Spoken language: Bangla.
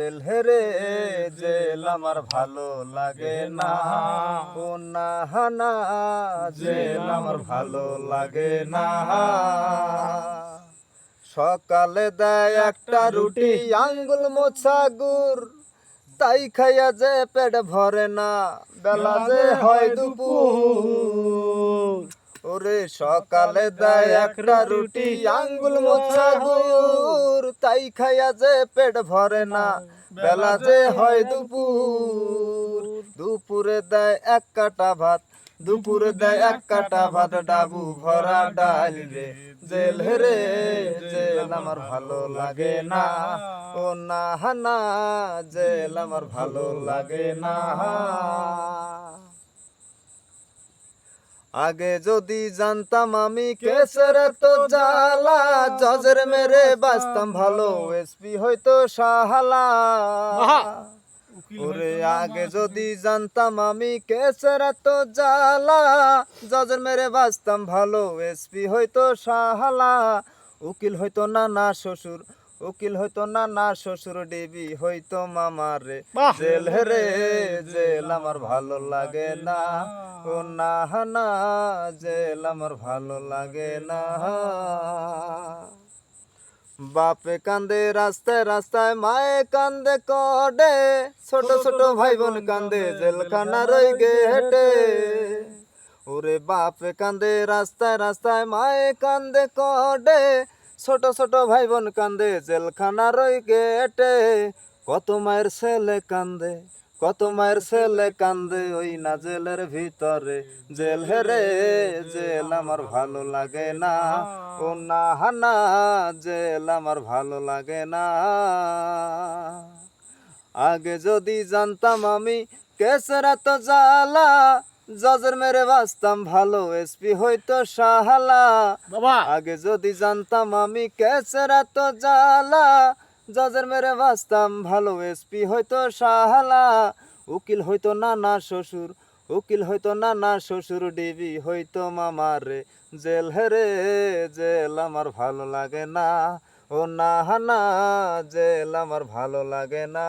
জেল হেরে জেল আমার ভালো লাগে না, ও না না জেল আমার ভালো লাগে না। সকালে দেয় একটা রুটি আঙ্গুল মোছা গুড়, তাই খাইয়া যে পেট ভরে না, বেলা যে হয় দুপুর। ওরে সকালে দেয় একটা রুটি আঙ্গুল মোছা গুড়, তাই খাইয়া যে পেট ভরে না, বেলা যে হয় দুপুর। দুপুরে দেয় এক কাটা ভাত, দুপুরে দেয় এক কাটা ভাত, ডাবু ভরা ডাল রে। জেল রে জেল আমার ভালো লাগে না, ও না না জেল আমার ভালো লাগে না। আগে যদি জানতাম আমি কেসের তো জ্বালা, জজের মেরে বাঁচতাম ভালো, এসপি হয়তো সাহালা। ওরে আগে যদি জানতাম আমি কেসের তো জ্বালা, জজের মেরে বাঁচতাম ভালো, এসপি হয়তো সাহালা। উকিল হয়তো নানা শ্বশুর, উকিল হয়তো নানা শ্বশুর, ডিবি হয়তো মামারে। জেল রে জেল আমার ভালো লাগে না, ও না না জেল আমার ভালো লাগে না। বাপে কান্দে রাস্তায় রাস্তায়, মায়ে কান্দে কডে, ছোট ছোট ভাই বোন কান্দে জেলখানার ওই গেটে। ওরে বাপে কান্দে রাস্তায় রাস্তায়, মায়ে কান্দে কডে, ছোট ছোট ভাই বোন কান্দে জেলখানার ওই গেটে। কত মায়ের ছেলে কান্দে, কত মায়ের ছেলে কান্দে ওই না জেলের ভিতরে। জেল হেরে জেল আমার ভালো লাগে না, ও না না জেল আমার ভালো লাগে না। আগে যদি জানতাম আমি কেসের এত জ্বালা, জজের মেরে বাঁচতাম ভালো, এসপি হয়তো সাহালা। আগে যদি জানতাম আমি কেসের এত জ্বালা, জজের মেরে বাঁচতাম ভালো, এসপি হয়তো সাহালা। উকিল হয়তো নানা শ্বশুর, উকিল হয়তো নানা শ্বশুর, ডিবি হয়তো মামারে। জেল হেরে জেল আমার ভালো লাগে না, ও না না জেল আমার ভালো লাগে না।